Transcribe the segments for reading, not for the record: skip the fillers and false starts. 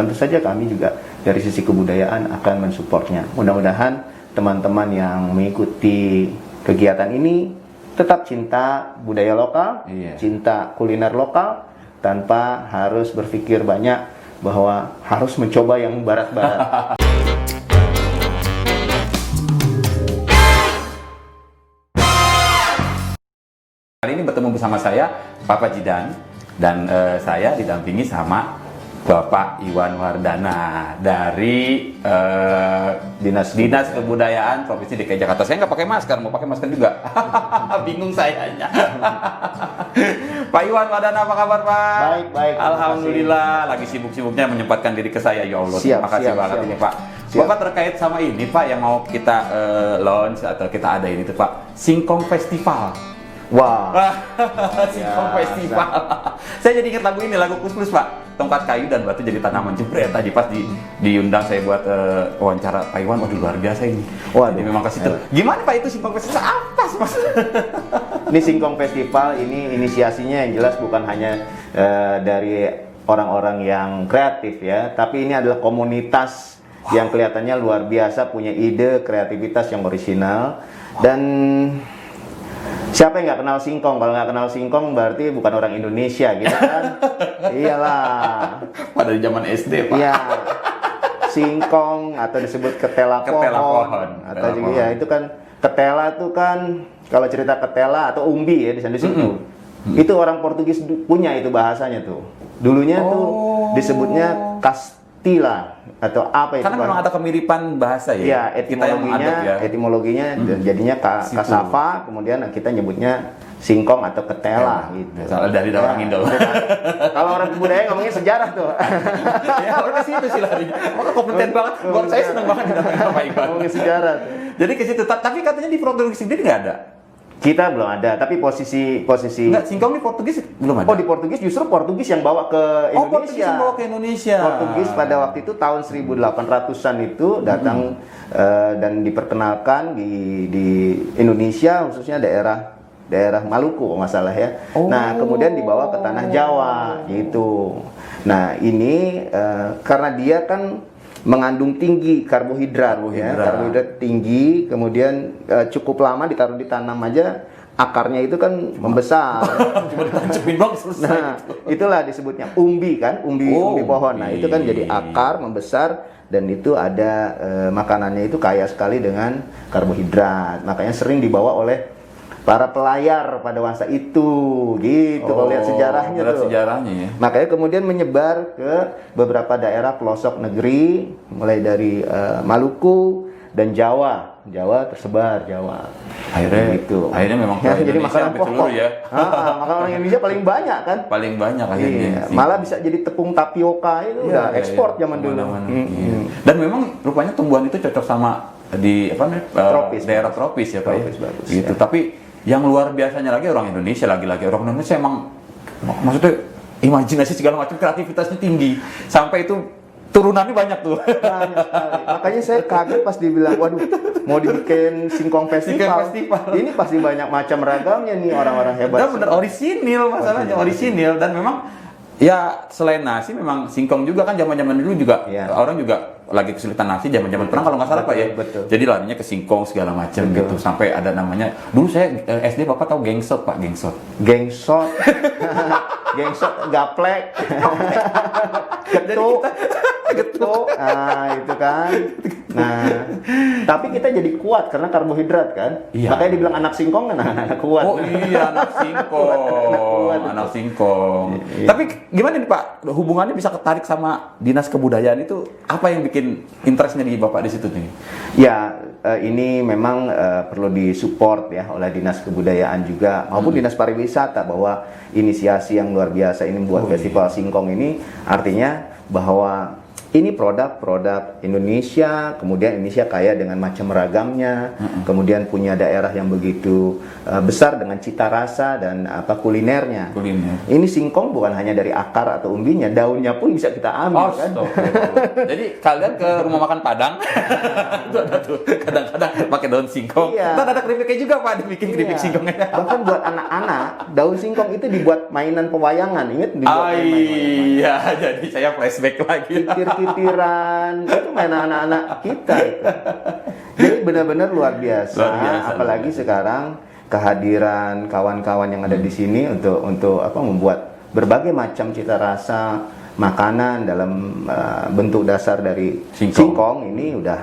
Tentu saja kami juga dari sisi kebudayaan akan mensupportnya. Mudah-mudahan teman-teman yang mengikuti kegiatan ini tetap cinta budaya lokal, cinta kuliner lokal, tanpa harus berpikir banyak bahwa harus mencoba yang barat-barat. Kali ini bertemu bersama saya, Bapak Jidan, dan saya didampingi sama Bapak Iwan Wardana dari Dinas Kebudayaan Provinsi DKI Jakarta. Saya nggak pakai masker, mau pakai masker juga. Bingung sayanya. Pak Iwan Wardana, apa kabar Pak? Baik, baik. Alhamdulillah, lagi sibuk-sibuknya menyempatkan diri ke saya, ya Allah. Siap, Terima kasih banget siap. ini Pak. Bapak terkait sama ini Pak, yang mau kita launch atau kita adain itu Pak, Singkong Festival. Wah, Singkong Festival. Saya jadi ingat lagu ini, lagu Kus-Plus Pak. Tongkat kayu dan batu jadi tanaman jepret. Tadi pas diundang saya buat wawancara Pak Iwan, waduh luar biasa ini. Waduh. Jadi memang kasih gimana Pak itu Singkong Festival? Apa sih Mas? ini Singkong Festival, ini inisiasinya yang jelas bukan hanya dari orang-orang yang kreatif ya, tapi ini adalah komunitas yang kelihatannya luar biasa, punya ide, kreativitas yang orisinal. Dan siapa yang nggak kenal singkong? Kalau nggak kenal singkong berarti bukan orang Indonesia gitu kan? Iyalah. Pada zaman SD Pak. Iya. Singkong atau disebut ketela pohon. Atau juga ya itu kan ketela itu kan kalau cerita ketela atau umbi ya di sana situ. Itu orang Portugis punya itu bahasanya tuh. Dulunya tuh disebutnya Castilla atau apa itu? Karena memang ada kemiripan bahasa ya. Iya, etimologinya jadinya kasava, kemudian kita nyebutnya singkong atau ketela gitu. Soal dari orang Indo. Kalau orang budaya ngomongnya sejarah tuh. Ya, orang ke situ sih larinya. Maka kompeten banget. Buat saya senang banget didatangin Pak Iwan. Ngomongin sejarah tuh. Jadi ke situ. Tapi katanya di Portugis sendiri nggak ada. Kita belum ada, tapi posisi Enggak, singkong di Portugis belum ada. Oh, di Portugis justru Portugis yang bawa ke Indonesia. Oh, Portugis yang bawa ke Indonesia. Portugis pada waktu itu tahun 1800-an itu datang dan diperkenalkan di Indonesia, khususnya daerah Maluku masalah ya. Nah, kemudian dibawa ke tanah Jawa gitu. Nah, ini karena dia kan mengandung tinggi karbohidrat. Karbohidrat tinggi, kemudian cukup lama ditaruh di tanam aja akarnya itu kan membesar. Cuma ditancepin doang selesai. Nah, itulah disebutnya umbi kan, umbi pohon. Nah, itu kan jadi akar membesar dan itu ada makanannya itu kaya sekali dengan karbohidrat. Makanya sering dibawa oleh para pelayar pada masa itu gitu. Kalau lihat sejarahnya tuh. Sejarahnya ya. Makanya kemudian menyebar ke beberapa daerah pelosok negeri, mulai dari Maluku dan Jawa. Jawa tersebar Jawa. Akhirnya gitu. Akhirnya memang Ya, jadi makanan pokok seluruh ya. Makanan orang Indonesia paling banyak kan? Paling banyak akhirnya. Iya. Malah bisa jadi tepung tapioka itu udah ekspor zaman dulu. Iya. Dan memang rupanya tumbuhan itu cocok sama di daerah tropis ya Pak. Tropis, bagus, gitu. ya. Tapi yang luar biasanya lagi orang Indonesia orang Indonesia emang maksudnya imajinasi segala macam, kreativitasnya tinggi sampai itu turunannya banyak tuh. Banyak sekali. Makanya saya kaget pas dibilang, waduh, mau dibikin singkong festival. Ini pasti banyak macam ragamnya nih orang-orang hebat. Dan bener orisinil masalahnya, orisinil. Dan memang ya selain nasi memang singkong juga kan zaman-zaman dulu juga orang juga lagi kesulitan nasi zaman-zaman perang kalau nggak salah Pak ya. Betul. Jadi larinya ke singkong segala macam gitu sampai ada namanya. Dulu saya SD Bapak tahu gengsot Pak, gengsot. Gengsot. Gengsot gaplek. Getuk. Nah, itu kan. Nah, tapi kita jadi kuat karena karbohidrat kan. Iya. Makanya dibilang anak singkong kan anak kuat. Oh iya, anak singkong. Anak singkong. Iya. Tapi gimana nih Pak? Hubungannya bisa ketarik sama Dinas Kebudayaan itu apa yang bikin interestnya di Bapak di situ nih? Ya, ini memang perlu disupport ya oleh Dinas Kebudayaan juga maupun Dinas Pariwisata bahwa inisiasi yang luar biasa ini membuat festival singkong ini artinya bahwa ini produk-produk Indonesia, kemudian Indonesia kaya dengan macam ragamnya, kemudian punya daerah yang begitu besar dengan cita rasa dan kulinernya. Ini singkong bukan hanya dari akar atau umbinya, daunnya pun bisa kita ambil kan. Jadi kalian ke rumah makan Padang, itu ada tuh kadang-kadang pakai daun singkong. Iya. Ntar ada keripiknya juga Pak, dibikin keripik singkongnya. Bahkan buat anak-anak, daun singkong itu dibuat mainan pewayangan, ingat dibuat Iya, jadi saya flashback lagi. Titir-titiran, itu mainan anak-anak kita itu. Jadi benar-benar luar biasa, apalagi sekarang kehadiran kawan-kawan yang ada di sini untuk membuat berbagai macam cita rasa makanan dalam bentuk dasar dari singkong ini udah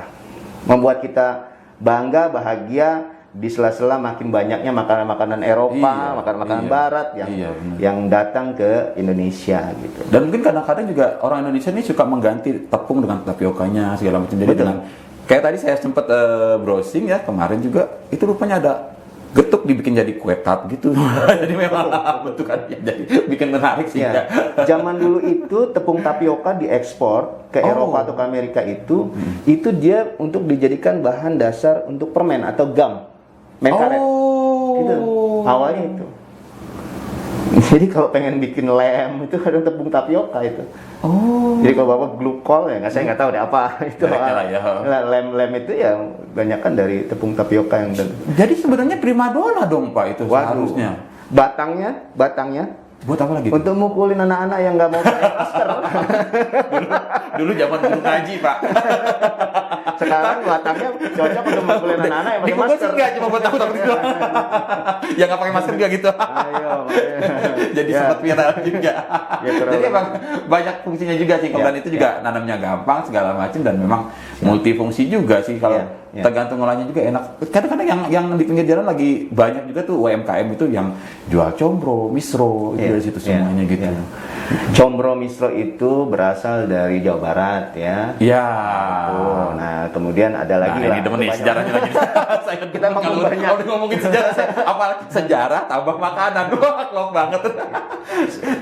membuat kita bangga, bahagia. Di sela-sela makin banyaknya makanan-makanan Eropa, makanan-makanan Barat yang datang ke Indonesia gitu. Dan mungkin kadang-kadang juga orang Indonesia ini suka mengganti tepung dengan tapiokanya segala macam. Jadi dengan kayak tadi saya sempat browsing ya kemarin juga, itu rupanya ada getuk dibikin jadi kue tart gitu. Jadi memang bentukannya jadi bikin menarik sih. Ya. Zaman dulu itu tepung tapioka diekspor ke Eropa atau ke Amerika itu dia untuk dijadikan bahan dasar untuk permen atau gam. Karet. Gitu. Awalnya itu. Jadi kalau pengen bikin lem itu ada tepung tapioka itu. Jadi kalau bapak glukol ya, saya nggak tahu deh apa itu. Lem itu ya banyak kan dari tepung tapioka yang. Jadi sebenarnya primadona dong Pak itu seharusnya. Batangnya. Buat apa lagi? Untuk mukulin anak-anak yang nggak mau pakai masker. dulu zaman guru ngaji Pak. Sekarang batangnya cocok untuk mukulin anak-anak yang pakai masker. Enggak, cuma buat takut doang. Yang nggak pakai masker juga gitu. Ayo. Jadi sempat viral juga. Jadi emang banyak fungsinya juga sih. Dan itu juga nanamnya gampang segala macam dan memang multifungsi juga sih kalau tergantung olahnya juga enak. Kadang-kadang yang di pinggir jalan lagi banyak juga tuh UMKM itu yang jual combro, misro dari situ semuanya gitu. Combro misro itu berasal dari Jawa Barat ya. Iya. Nah, kemudian ada lagi ini demen nih sejarahnya lagi. Kita kalau ngomongin sejarah saya apalagi sejarah tambah makanan. Wah, klop banget.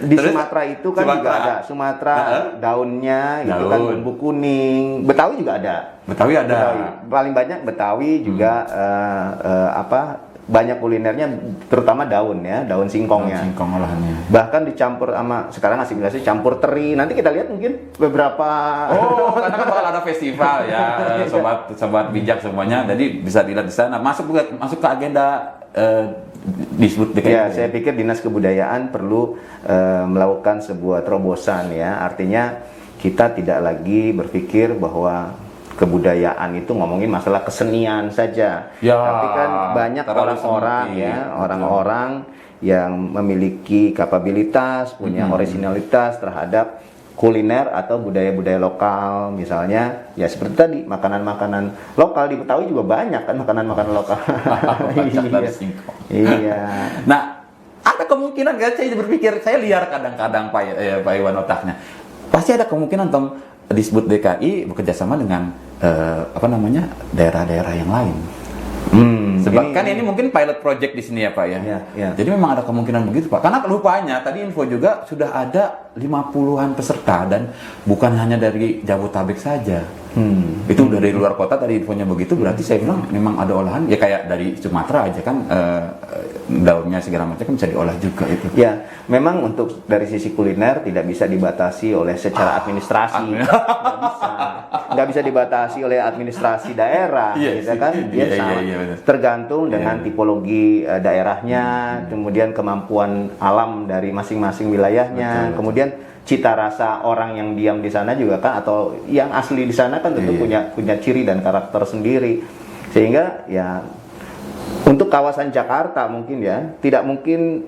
Di Sumatera itu kan juga ada Sumatera daunnya gitu kan bumbu kuning. Betawi juga ada. Betawi ada. Paling banyak Betawi juga banyak kulinernya terutama daun singkongnya. Daun singkong olahannya. Bahkan dicampur sama sekarang asimilasi campur teri. Nanti kita lihat mungkin beberapa karena kan bakal ada festival ya sobat bijak semuanya. Jadi bisa dilihat di sana. Masuk ke agenda disebut DKI. Ya, saya pikir Dinas Kebudayaan perlu melakukan sebuah terobosan ya. Artinya kita tidak lagi berpikir bahwa kebudayaan itu ngomongin masalah kesenian saja, tapi kan banyak orang-orang yang memiliki kapabilitas, punya originalitas terhadap kuliner atau budaya-budaya lokal, misalnya ya seperti tadi makanan-makanan lokal di Betawi juga banyak kan makanan-makanan lokal. Iya. Nah, ada kemungkinan kan saya berpikir, saya liar kadang-kadang Pak Iwan otaknya. Pasti ada kemungkinan disebut DKI bekerja sama dengan daerah-daerah yang lain. Sebab kan ini mungkin pilot project di sini ya Pak ya. Jadi memang ada kemungkinan begitu Pak. Karena rupanya tadi info juga sudah ada 50-an peserta dan bukan hanya dari Jabodetabek saja. Itu udah dari luar kota tadi infonya begitu, berarti saya bilang memang ada olahan ya kayak dari Sumatera aja kan daunnya segala macam kan bisa diolah juga itu. Ya, memang untuk dari sisi kuliner tidak bisa dibatasi oleh secara administrasi. Nggak bisa dibatasi oleh administrasi daerah, gitu kan? Tergantung dengan tipologi daerahnya, kemudian kemampuan alam dari masing-masing wilayahnya, kemudian cita rasa orang yang diam di sana juga kan, atau yang asli di sana kan tentu punya ciri dan karakter sendiri, sehingga ya untuk kawasan Jakarta mungkin ya tidak mungkin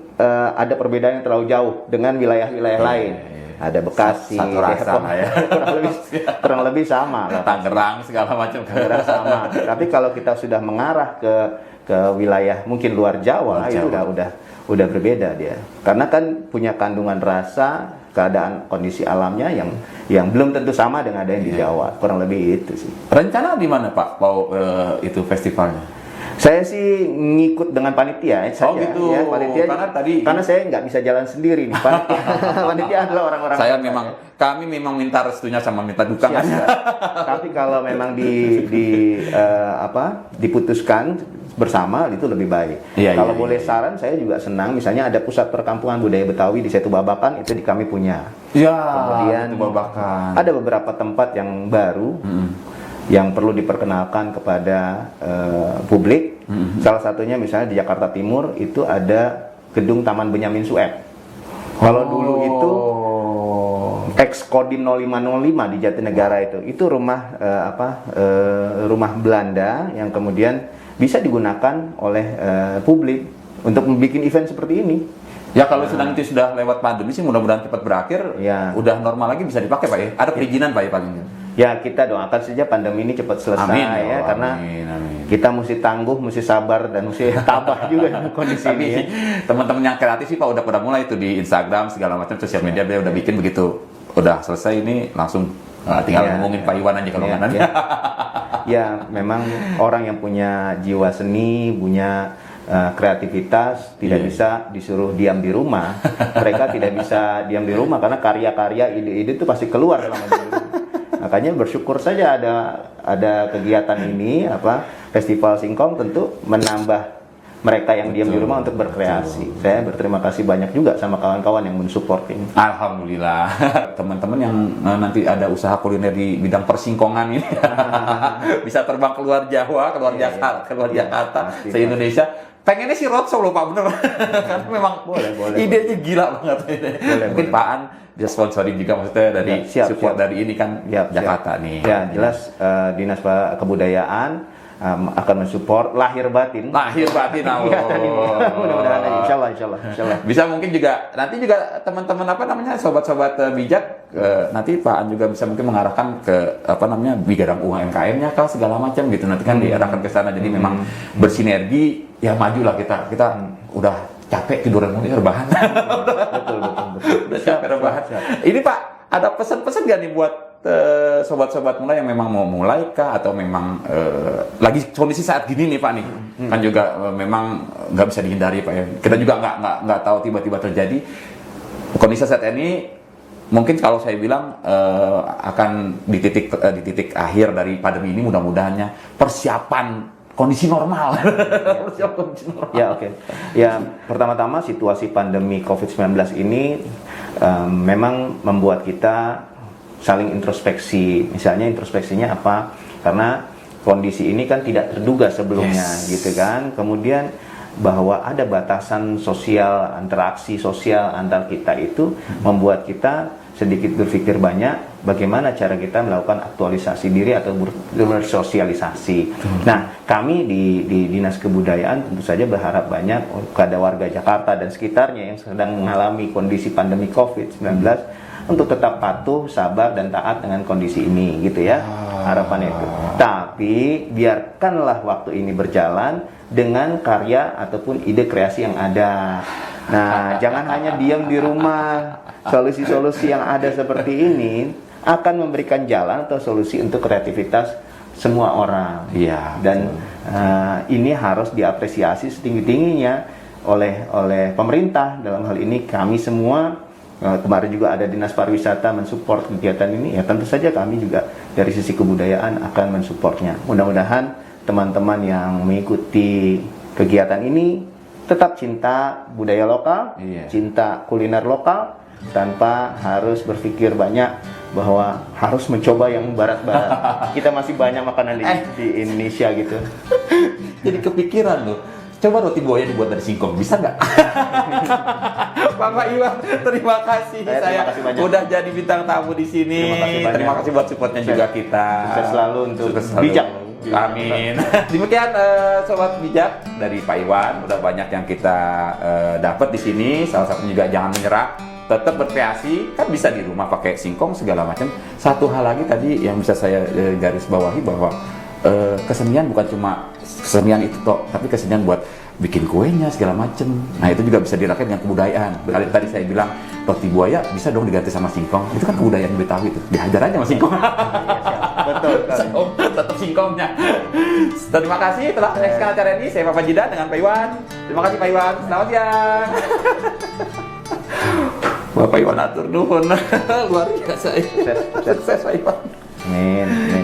ada perbedaan yang terlalu jauh dengan wilayah-wilayah lain. Ada Bekasi, satu rasa ya. kurang lebih sama lah. Tangerang segala macam sama. Tapi kalau kita sudah mengarah ke wilayah mungkin luar Jawa, itu udah berbeda dia. Karena kan punya kandungan rasa, keadaan kondisi alamnya yang belum tentu sama dengan ada yang di Jawa. Kurang lebih itu sih. Rencana di mana Pak itu festivalnya? Saya sih ngikut dengan panitia saja. gitu. Ya, panitia. Karena saya nggak bisa jalan sendiri nih. Panitia, panitia adalah orang-orang. Kami memang minta restunya sama minta dukungannya. Tapi kalau memang diputuskan bersama itu lebih baik. Kalau boleh saran, saya juga senang. Misalnya ada pusat perkampungan budaya Betawi di Setu Babakan, itu di kami punya. Kemudian Babakan. ada beberapa tempat yang baru. Yang perlu diperkenalkan kepada publik. Salah satunya misalnya di Jakarta Timur itu ada gedung Taman Benyamin Sueb. Kalau dulu itu ex Kodim 0505 di Jatinegara itu rumah rumah Belanda yang kemudian bisa digunakan oleh publik untuk membuat event seperti ini. Ya kalau sedang itu sudah lewat pandemi sih mudah-mudahan cepat berakhir. Udah normal lagi bisa dipakai Pak ya. Ada perizinan Pak ya paling. Ya kita doakan saja pandemi ini cepat selesai. Amin, karena kita mesti tangguh, mesti sabar dan mesti tabah juga dengan kondisi ini. Ya. Teman-teman yang kreatif sih Pak udah mulai itu di Instagram segala macam sosial media dia udah bikin begitu. Udah selesai ini langsung tinggal ngomongin Pak Iwan aja kalau kanan. Ya memang orang yang punya jiwa seni, punya kreativitas tidak bisa disuruh diam di rumah. Mereka tidak bisa diam di rumah karena karya-karya, ide-ide itu pasti keluar selama di rumah. Makanya bersyukur saja ada kegiatan ini Festival Singkong tentu menambah mereka yang diam di rumah untuk berkreasi. Saya berterima kasih banyak juga sama kawan-kawan yang mensupport ini. Alhamdulillah. Teman-teman yang nanti ada usaha kuliner di bidang persingkongan ini bisa terbang keluar Jawa, keluar Jakarta, se-Indonesia. Pengennya sih roadshow loh Pak, bener. Karena memang idenya gila banget. Mungkin Pak An bisa sponsoring juga maksudnya dari support dari ini kan Jakarta nih. Ya jelas Dinas Kebudayaan akan mensupport lahir batin. Mudah-mudahan insyaallah. Bisa mungkin juga nanti juga teman-teman sobat-sobat bijak nanti Pak An juga bisa mungkin mengarahkan ke bidang UMKM-nya kah segala macam gitu nanti kan diarahkan ke sana. Jadi memang bersinergi ya majulah kita udah capek tiduran mulu rebahan. Betul. Udah capek rebahan. Ini Pak ada pesan-pesan gak nih buat sobat-sobat mulai yang memang mau mulai kah atau memang lagi kondisi saat gini nih Pak nih kan juga memang nggak bisa dihindari Pak ya, kita juga nggak tahu tiba-tiba terjadi kondisi saat ini. Mungkin kalau saya bilang akan di titik akhir dari pandemi ini mudah-mudahannya persiapan kondisi normal. Ya oke. Ya pertama-tama situasi pandemi COVID-19 ini memang membuat kita saling introspeksi. Misalnya introspeksinya apa? Karena kondisi ini kan tidak terduga sebelumnya, gitu kan. Kemudian bahwa ada batasan sosial, interaksi sosial antar kita itu membuat kita sedikit berpikir banyak bagaimana cara kita melakukan aktualisasi diri atau bersosialisasi. Nah, kami di Dinas Kebudayaan tentu saja berharap banyak kepada warga Jakarta dan sekitarnya yang sedang mengalami kondisi pandemi COVID-19 untuk tetap patuh, sabar, dan taat dengan kondisi ini, gitu ya, harapannya itu. Tapi biarkanlah waktu ini berjalan dengan karya ataupun ide kreasi yang ada. Nah, jangan hanya diam di rumah. Solusi-solusi yang ada seperti ini akan memberikan jalan atau solusi untuk kreativitas semua orang. Dan ini harus diapresiasi setinggi-tingginya oleh pemerintah. Dalam hal ini kami semua. Kemarin juga ada Dinas Pariwisata mensupport kegiatan ini, ya tentu saja kami juga dari sisi kebudayaan akan mensupportnya. Mudah-mudahan teman-teman yang mengikuti kegiatan ini tetap cinta budaya lokal, cinta kuliner lokal, tanpa harus berpikir banyak bahwa harus mencoba yang barat-barat. Kita masih banyak makanan di Indonesia gitu. Jadi kepikiran loh. Coba roti buaya dibuat dari singkong, bisa nggak? Bapak Iwan, terima kasih. Saya udah jadi bintang tamu di sini. Terima kasih buat supportnya juga kita. Sukses selalu untuk bijak. Amin. Demikian sobat bijak dari Pak Iwan, udah banyak yang kita dapat di sini. Salah satunya juga jangan menyerah, tetap berkreasi. Kan bisa di rumah pakai singkong segala macam. Satu hal lagi tadi yang bisa saya garis bawahi bahwa kesenian bukan cuma kesenian itu toh, tapi kesenian buat bikin kuenya segala macem. Nah itu juga bisa dirakit dengan kebudayaan. Tadi saya bilang roti buaya bisa dong diganti sama singkong. Itu kan kebudayaan Betawi itu. Dihajar aja sama singkong. betul sekali. Tetap singkongnya. Terima kasih telah menyaksikan acara ini. Saya Bapak Jidan dengan Pak Iwan. Terima kasih Pak Iwan. Selamat siang. Bapak Iwan atur nuhun. Luar biasa. Sukses. Sukses Pak Iwan. Amin.